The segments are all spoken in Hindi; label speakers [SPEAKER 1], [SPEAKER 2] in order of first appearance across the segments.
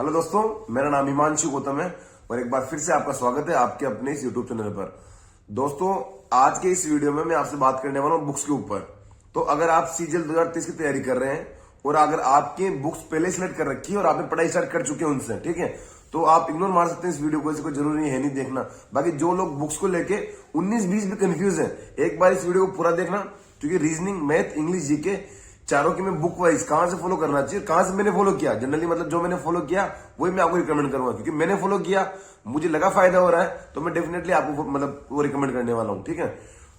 [SPEAKER 1] हेलो दोस्तों, मेरा नाम हिमांशु गौतम है और एक बार फिर से आपका स्वागत है आपके अपने इस यूट्यूब चैनल पर। दोस्तों, आज के इस वीडियो में मैं आपसे बात करने वाला हूं बुक्स के ऊपर। तो अगर आप सीजीएल 2023 की तैयारी कर रहे हैं और अगर आपके बुक्स पहले सिलेक्ट कर रखी है और आपने पढ़ाई स्टार्ट कर चुके हैं उनसे, ठीक है, तो आप इग्नोर मार सकते हैं इस वीडियो को, इसको जरूरी है नहीं देखना। बाकी जो लोग बुक्स को लेके 19-20 भी कंफ्यूज है, एक बार इस वीडियो को पूरा देखना, क्योंकि रीजनिंग, मैथ, इंग्लिश, जीके चारों की मैं बुक वाइज कहां से फॉलो करना चाहिए, कहां से मैंने फॉलो किया, जनरली मतलब जो मैंने फॉलो किया वही मैं आपको रिकमेंड करूंगा, क्योंकि मैंने फॉलो किया, मुझे लगा फायदा हो रहा है, तो मैं डेफिनेटली आपको मतलब वो रिकमेंड करने वाला हूं। ठीक है,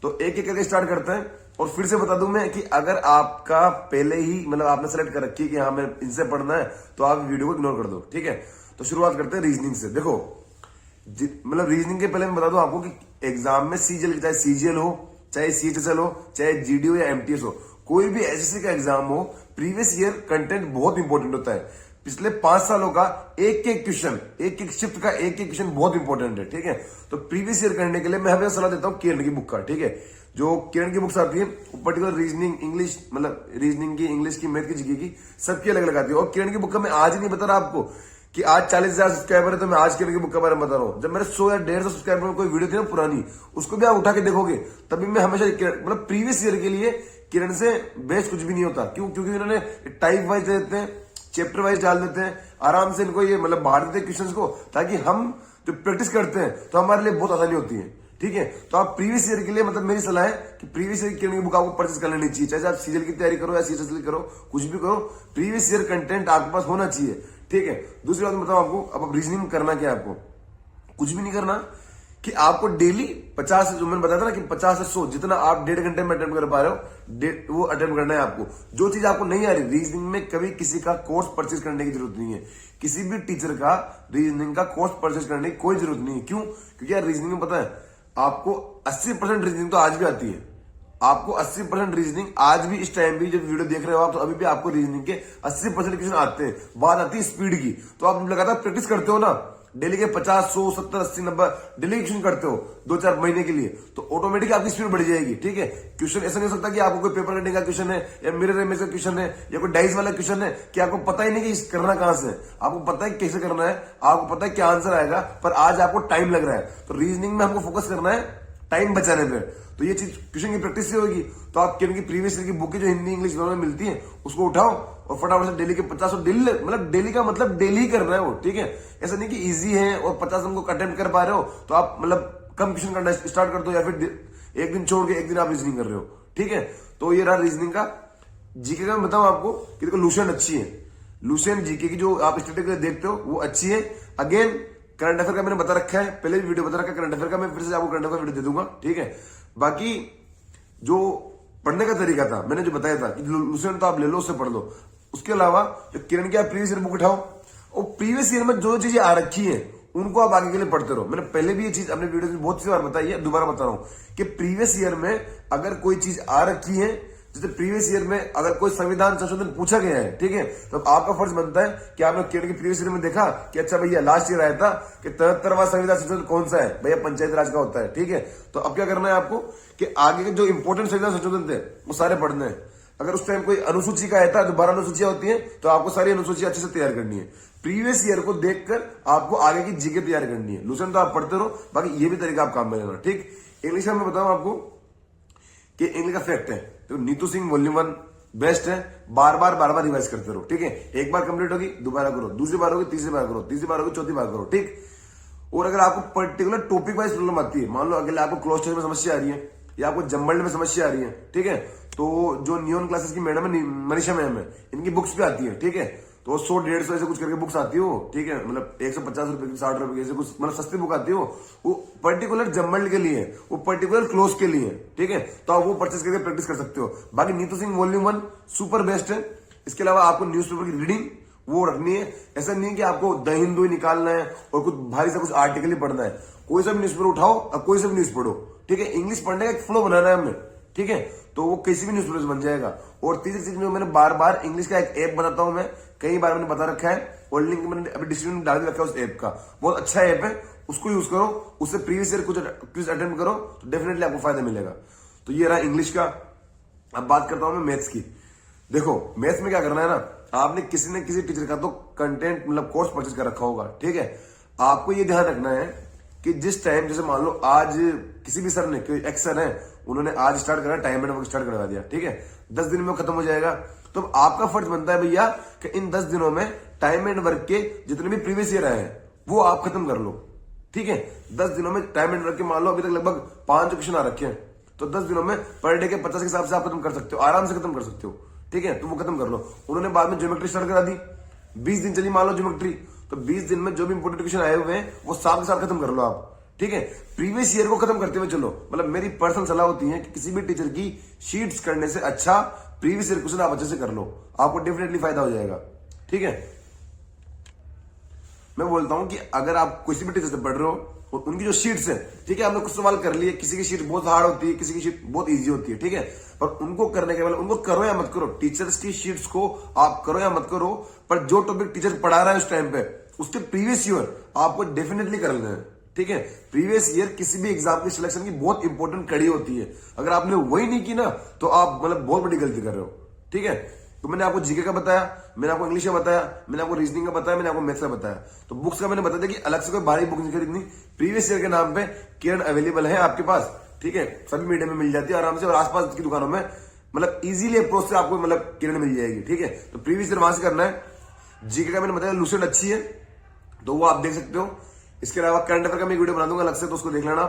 [SPEAKER 1] तो एक एक करके स्टार्ट करते हैं। और फिर से बता दूं मैं कि अगर आपका पहले ही मतलब आपने सेलेक्ट कर रखी है कि हाँ मैं इनसे पढ़ना है, तो आप वीडियो को इग्नोर कर दो। ठीक है, तो शुरुआत करते हैं रीजनिंग से। देखो, मतलब रीजनिंग के पहले मैं बता दूं आपको कि एग्जाम में सीजीएल, चाहे सीजीएल हो, चाहे सीएचएसएल हो, चाहे जीडी हो या एमटीएस हो, कोई भी एसएससी का एग्जाम हो, प्रीवियस ईयर कंटेंट बहुत इंपॉर्टेंट होता है। पिछले 5 सालों का एक एक क्वेश्चन, एक एक शिफ्ट का एक एक क्वेश्चन बहुत इंपॉर्टेंट है। ठीक है, तो प्रीवियस ईयर करने के लिए मैं हमेशा सलाह देता हूँ किरण की बुक का। ठीक है, जो किरण की बुक्स आती है पर्टिकुलर रीजनिंग, इंग्लिश, मतलब रीजनिंग की, इंग्लिश की, मैथ की, जीके की, सबकी अलग अलग आती है। और किरण की बुक का मैं आज नहीं बता रहा आपको कि आज 40,000 सब्सक्राइबर है तो मैं आज किरण की बुक के बारे में बता रहा हूं। जब मेरे 100 या 150 सब्सक्राइबर में कोई वीडियो थी ना पुरानी, उसको भी आप उठा के देखोगे, तभी मैं हमेशा मतलब प्रीवियस ईयर के लिए किरण से बेस्ट कुछ भी नहीं होता। क्यों? क्योंकि इन्होंने टाइप वाइज दे देते हैं, चैप्टर वाइज डाल देते हैं, आराम से इनको ये मतलब बांट देते हैं क्वेश्चंस को, ताकि हम जो प्रैक्टिस करते हैं तो हमारे लिए बहुत आसानी होती है। ठीक है, तो आप प्रीवियस ईयर के लिए मतलब मेरी सलाह है कि प्रीवियस ईयर किरण की बुक आपको परचेज कर लेनी चाहिए, चाहे आप सीजीएल की तैयारी करो या सीएचएसएल करो, कुछ भी करो, प्रीवियस ईयर कंटेंट आपके पास होना चाहिए। ठीक है, दूसरी बात मैं बताऊं आपको, अब रीजनिंग करना क्या है आपको, कुछ भी नहीं करना, कि आपको डेली 50 से, जो मैंने बताया था ना कि 50 से 100 जितना आप 1.5 घंटे में अटेम्प्ट कर पा रहे हो, वो अटेम्प्ट करना है आपको। जो चीज आपको नहीं आ रही रीजनिंग में, कभी किसी का कोर्स परचेज करने की जरूरत नहीं है, किसी भी टीचर का रीजनिंग का कोर्स परचेज करने की कोई जरूरत नहीं है। क्यों? क्योंकि यार रीजनिंग में पता है आपको 80% रीजनिंग तो आज भी आती है, आपको 80% रीजनिंग आज भी, इस टाइम भी जब वीडियो देख रहे हो आप, तो अभी भी आपको रीजनिंग के 80% क्वेश्चन आते हैं। बात आती है स्पीड की, तो आप लगातार प्रैक्टिस करते हो ना, डेली के 50, 100, 70, 80, 90 डेली क्वेश्चन करते हो 2-4 महीने के लिए, तो ऑटोमेटिक आपकी स्पीड बढ़ जाएगी। ठीक है, क्वेश्चन ऐसा नहीं हो सकता कि आपको कोई पेपर कटिंग का क्वेश्चन है या मिरर इमेज का क्वेश्चन है या कोई डाइस वाला क्वेश्चन है कि आपको पता ही नहीं कि करना कहां से है, आपको पता है कैसे करना है, आपको पता है क्या आंसर आएगा, पर आज आपको टाइम लग रहा है। तो रीजनिंग में हमको फोकस करना है टाइम बचाने पे, तो ये चीज क्वेश्चन की प्रैक्टिस से होगी। तो आप किरण की प्रीवियस ईयर की बुक जो हिंदी, इंग्लिश दोनों में मिलती है, उसको उठाओ और फटाफट से डेली के 50, डेली मतलब डेली का मतलब डेली करना है वो। ठीक है, ऐसा नहीं कि इजी है और 50 हमको अटेम्प्ट कर पा रहे हो तो आप मतलब कम क्वेश्चन करना स्टार्ट कर दो, या फिर एक दिन छोड़ के एक दिन आप रीजनिंग कर रहे हो। ठीक है, तो ये रहा रीजनिंग का। जीके का मैं बताऊं आपको कि देखो लुसेंट अच्छी है, लुसेंट जीके की जो आप स्टैटिस्टिक्स देखते हो वो अच्छी है। अगेन करंट अफेयर का मैंने बता रखा है, पहले भी वीडियो बता रखा है करंट अफेयर का, मैं फिर से आपको करंट अफेयर वीडियो दे दूंगा। ठीक है, बाकी जो पढ़ने का तरीका था मैंने जो बताया था कि लुसेंट तो आप ले लो, उससे पढ़ लो। उसके अलावा जो किरण की आप प्रीवियस ईयर बुक उठाओ और प्रीवियस ईयर में जो चीजें आ रखी है उनको आप आगे के लिए पढ़ते रहो। मैंने पहले भी ये चीज अपने वीडियो में बहुत सी बार बताई है, दोबारा बता रहा हूं कि प्रीवियस ईयर में अगर कोई चीज आ रखी है, जैसे प्रीवियस ईयर में अगर कोई संविधान संशोधन पूछा गया है, ठीक है, तो आपका फर्ज बनता है कि आपने किरण की प्रीवियस ईयर में देखा कि अच्छा भैया लास्ट ईयर आया था कि 73वां संविधान संशोधन कौन सा है, भैया पंचायत राज का होता है। ठीक है, तो अब क्या करना है आपको कि आगे के जो इंपॉर्टेंट संविधान संशोधन थे वो सारे पढ़ने हैं। अगर उस टाइम कोई अनुसूची का आया था, तो 12 अनुसूचियां होती है, तो आपको सारी अनुसूची अच्छे से तैयार करनी है। प्रीवियस ईयर को देखकर आपको आगे की जीके तैयार करनी है। लुसेंट तो आप पढ़ते रहो, बाकी ये भी तरीका आप काम में लेना। ठीक, इंग्लिश में मैं बताऊं आपको कि इंग्लिश का फैक्ट है, तो नीतू सिंह वॉल्यूम 1 बेस्ट है, बार बार रिवाइज करते रहो। ठीक है, एक बार कंप्लीट होगी दोबारा करो, दूसरी बार होगी तीसरी बार करो, तीसरी बार होगी चौथी बार करो। ठीक, और अगर आपको पर्टिकुलर टॉपिक वाइज प्रॉब्लम आती है, मान लो अगर आपको क्लोज टेस्ट में समस्या आ रही है या आपको जम्बल्ड में समस्या आ रही है, ठीक है, तो जो नियोन क्लासेस की मैडम है मनीषा मैम है, इनकी बुक्स भी आती है। ठीक है, तो 100-150 ऐसे कुछ करके बुक्स आती है वो। ठीक है, मतलब 150 रुपए की, 60 रुपए की, ऐसे कुछ मतलब सस्ती बुक आती है वो पर्टिकुलर जम्बल्ड के लिए, वो पर्टिकुलर क्लोज के लिए। ठीक है, तो आप वो परचेज करके प्रैक्टिस कर सकते हो। बाकी Neetu Singh volume 1 super best है। इसके अलावा आपको न्यूज़पेपर की रीडिंग वो रखनी है। ऐसा नहीं कि आपको द हिंदू ही निकालना है और कुछ भारी सा कुछ आर्टिकल ही पढ़ना है। कोई सा भी न्यूज़पेपर उठाओ और कोई सा भी न्यूज पढ़ो। ठीक है, इंग्लिश पढ़ने का एक फ्लो बनाना है हमें। ठीक है, तो वो किसी भी न्यूज़पेपर बन जाएगा। और तीसरी चीज में मैंने बार इंग्लिश का एक ऐप बनाता हूं मैं, कई बार मैंने बता रखा है और लिंक मैंने अभी डिस्क्रिप्शन में डाल भी रखा है उस ऐप का। बहुत अच्छा ऐप है, उसको यूज करो, उससे प्रीवियस ईयर कुछ क्विज अटेम्प्ट करो तो डेफिनेटली आपको फायदा मिलेगा। तो ये रहा इंग्लिश का। अब बात करता हूं मैं मैथ्स की। देखो मैथ्स में क्या करना है ना, आपने किसी न किसी टीचर का तो कंटेंट मतलब कोर्स परचेज कर रखा होगा, ठीक है। आपको ये ध्यान रखना है कि जिस टाइम, जैसे मान लो आज किसी भी सर ने, कोई एक्स सर है, उन्होंने आज स्टार्ट करा, टाइम एंड वर्क स्टार्ट करवा दिया, ठीक है, 10 दिन में खत्म हो जाएगा। तो अब आपका फर्ज बनता है भैया कि इन 10 दिनों में टाइम एंड वर्क के जितने भी प्रीवियस ईयर आए हैं वो आप खत्म कर लो, ठीक है। 10 दिनों में टाइम एंड वर्क के मान लो अभी तक लगभग 5 क्वेश्चन आ रखे हैं, तो 10 दिनों में पर डे के 50 के हिसाब से आप खत्म कर सकते हो, आराम से खत्म कर सकते हो, ठीक है। तो वो खत्म कर लो। उन्होंने बाद में ज्योमेट्री स्टार्ट करा दी, 20 दिन चली मान लो ज्योमेट्री, तो 20 दिन में जो भी इंपोर्टेंट क्वेश्चन आए हुए हैं वो साथ के साथ खत्म कर लो आप, ठीक है। प्रीवियस ईयर को खत्म करते हुए चलो। मतलब मेरी पर्सनल सलाह होती है कि किसी भी टीचर की शीट्स करने से अच्छा प्रीवियस ईयर क्वेश्चन आप अच्छे से कर लो, आपको डेफिनेटली फायदा हो जाएगा, ठीक है। मैं बोलता हूं कि अगर आप किसी भी टीचर से पढ़ रहे हो और उनकी जो शीट्स है, ठीक है, आपने कुछ सवाल कर लिए, किसी की शीट बहुत हार्ड होती है, किसी की शीट बहुत इजी होती है, ठीक है, पर उनको करने के बाद उनको करो या मत करो, टीचर्स की शीट्स को आप करो या मत करो, पर जो टॉपिक टीचर पढ़ा रहा है उस टाइम पे उसके प्रीवियस ईयर आपको डेफिनेटली कर लेना है, ठीक है। प्रीवियस ईयर किसी भी एग्जाम की सिलेक्शन की बहुत इंपॉर्टेंट कड़ी होती है, अगर आपने वही नहीं की ना तो आप मतलब बहुत बड़ी गलती कर रहे हो, ठीक है। तो मैंने आपको जीके का बताया, मैंने आपको इंग्लिश का बताया, मैंने आपको रीजनिंग का बताया, मैंने आपको मैथ्स का बताया। तो बुक्स का मैंने बता दिया कि अलग से कोई भारी बुक नहीं खरीदनी, प्रीवियस ईयर के नाम पे किरण अवेलेबल है आपके पास, ठीक है, सभी मीडियम में मिल जाती है आराम से, और आसपास की दुकानों में मतलब इजीली अप्रोच से आपको मतलब किरण मिल जाएगी, ठीक है। तो प्रीवियस ईयर वहां से करना है। जीके का मैंने बताया लूसेंट अच्छी है, तो वो आप देख सकते हो। इसके अलावा करंट अफेयर का मैं वीडियो बना दूंगा अलग से, तो उसको देख लेना।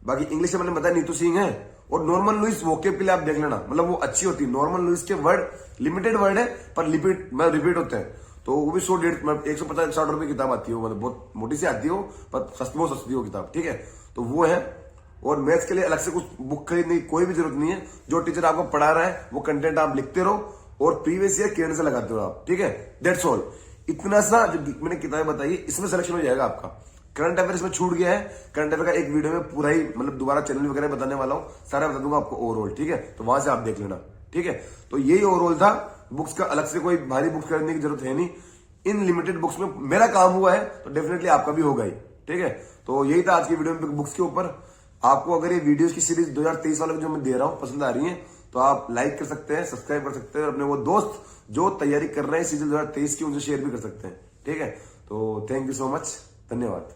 [SPEAKER 1] बाकी इंग्लिश में मैंने बताया नीतू सिंह है, और नॉर्मल लुइस वोकेब के लिए आप देख लेना, मतलब वो अच्छी होती है। नॉर्मल लुइस के वर्ड लिमिटेड वर्ड है पर रिपीट होते हैं, तो वो भी 150-160 रुपए किताब आती है, मतलब बहुत मोटी सी आती है वो, पर बहुत सस्ती हो किताब, ठीक है। तो वो है। और मैथ्स के लिए अलग से कुछ बुक खरीदने की कोई भी जरूरत नहीं है, जो टीचर आपको पढ़ा रहा है वो कंटेंट आप लिखते रहो और प्रीवियस ईयर किरण से लगाते हो आप, ठीक है। That's all. इतना सा जो मैंने किताबें बताई इसमें सिलेक्शन हो जाएगा आपका। करंट अफेयर में छूट गया है, करंट अफेयर का एक वीडियो में पूरा ही मतलब दोबारा चैनल वगैरह बताने वाला हूं, सारा बता दूंगा आपको ओवरऑल, ठीक है। तो वहां से आप देख लेना, ठीक है। तो यही ओवरऑल था। बुक्स का अलग से कोई भारी बुक्स खरीदने की जरूरत है नहीं, इन लिमिटेड बुक्स में मेरा काम हुआ है तो डेफिनेटली आपका भी होगा ही, ठीक है। तो यही था आज की वीडियो में बुक्स के ऊपर। आपको अगर ये वीडियोस की सीरीज 2023 वाले जो मैं दे रहा हूं पसंद आ रही है तो आप लाइक कर सकते हैं, सब्सक्राइब कर सकते हैं, और अपने वो दोस्त जो तैयारी कर रहे हैं सीजन 2023 की उनसे शेयर भी कर सकते हैं, ठीक है। तो थैंक यू सो मच, धन्यवाद।